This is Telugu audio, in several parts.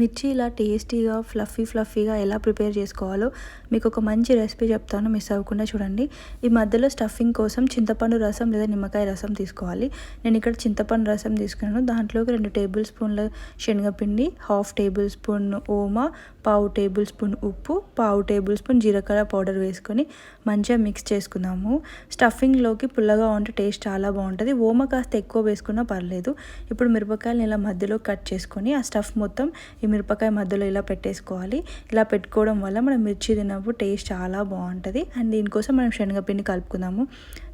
మిర్చి ఇలా టేస్టీగా ఫ్లఫీగా ఎలా ప్రిపేర్ చేసుకోవాలో మీకు ఒక మంచి రెసిపీ చెప్తాను, మిస్ అవ్వకుండా చూడండి. ఈ మధ్యలో స్టఫింగ్ కోసం చింతపండు రసం లేదా నిమ్మకాయ రసం తీసుకోవాలి. నేను ఇక్కడ చింతపండు రసం తీసుకున్నాను. దాంట్లోకి 2 టేబుల్ స్పూన్ల శనగపిండి, 1/2 టేబుల్ స్పూన్ ఓమా, 1/4 టేబుల్ స్పూన్ ఉప్పు, 1/4 టేబుల్ స్పూన్ జీలకర్ర పౌడర్ వేసుకొని మంచిగా మిక్స్ చేసుకుందాము. స్టఫింగ్లోకి పుల్లగా ఉంటే టేస్ట్ చాలా బాగుంటుంది. ఓమా కాస్త ఎక్కువ వేసుకున్నా పర్లేదు. ఇప్పుడు మిరపకాయలను ఇలా మధ్యలో కట్ చేసుకొని ఆ స్టఫ్ మొత్తం ఈ మిరపకాయ మధ్యలో ఇలా పెట్టేసుకోవాలి. ఇలా పెట్టుకోవడం వల్ల మనం మిర్చి తిన్నప్పుడు టేస్ట్ చాలా బాగుంటుంది. అండ్ దీనికోసం మనం శనగపిండి కలుపుకుందాము.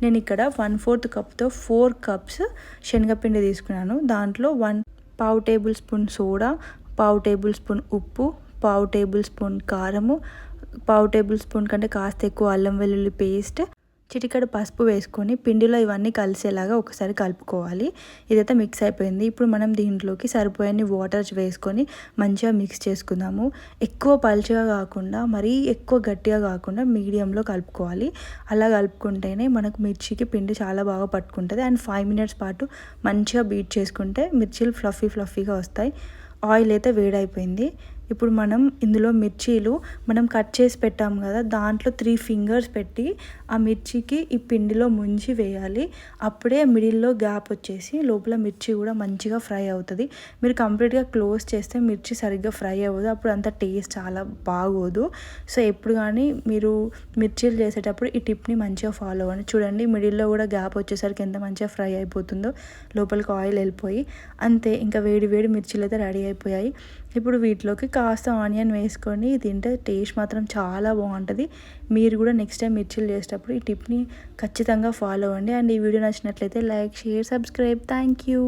నేను ఇక్కడ 1/4 కప్తో 4 కప్స్ శనగపిండి తీసుకున్నాను. దాంట్లో 1/4 table spoon soda, 1/4 table spoon ఉప్పు, 1/4 టేబుల్ స్పూన్ కారము, 1/4 టేబుల్ స్పూన్ కంటే కాస్త ఎక్కువ అల్లం వెల్లుల్లి పేస్ట్, చిటికెడు పసుపు వేసుకొని పిండిలో ఇవన్నీ కలిసేలాగా ఒకసారి కలుపుకోవాలి. ఇదైతే మిక్స్ అయిపోయింది. ఇప్పుడు మనం దీంట్లోకి సరిపోయని వాటర్ వేసుకొని మంచిగా మిక్స్ చేసుకుందాము. ఎక్కువ పలుచగా కాకుండా మరీ ఎక్కువ గట్టిగా కాకుండా మీడియంలో కలుపుకోవాలి. అలా కలుపుకుంటేనే మనకు మిర్చికి పిండి చాలా బాగా పట్టుకుంటుంది. అండ్ 5 మినిట్స్ పాటు మంచిగా బీట్ చేసుకుంటే మిర్చీలు ఫ్లఫీగా వస్తాయి. ఆయిల్ అయితే వేడైపోయింది. ఇప్పుడు మనం ఇందులో మిర్చీలు మనం కట్ చేసి పెట్టాము కదా, దాంట్లో 3 ఫింగర్స్ పెట్టి ఆ మిర్చికి ఈ పిండిలో ముంచి వేయాలి. అప్పుడే మిడిల్లో గ్యాప్ వచ్చేసి లోపల మిర్చి కూడా మంచిగా ఫ్రై అవుతుంది. మీరు కంప్లీట్గా క్లోజ్ చేస్తే మిర్చి సరిగ్గా ఫ్రై అవ్వదు, అప్పుడు అంత టేస్ట్ చాలా బాగోదు. సో ఎప్పుడు కానీ మీరు మిర్చీలు చేసేటప్పుడు ఈ టిప్ని మంచిగా ఫాలో అవ్వండి. చూడండి, మిడిల్లో కూడా గ్యాప్ వచ్చేసరికి ఎంత మంచిగా ఫ్రై అయిపోతుందో, లోపలికి ఆయిల్ వెళ్ళిపోయి. అంతే, ఇంకా వేడి మిర్చీలు అయితే రెడీ అయిపోయాయి. ఇప్పుడు వీటిలోకి కాస్త ఆనియన్ వేసుకొని తింటే టేస్ట్ మాత్రం చాలా బాగుంటుంది. మీరు కూడా నెక్స్ట్ టైం మిర్చీలు చేసేటప్పుడు ఈ టిప్ని ఖచ్చితంగా ఫాలో అవ్వండి. అండ్ ఈ వీడియో నచ్చినట్లయితే like, share, subscribe. Thank you.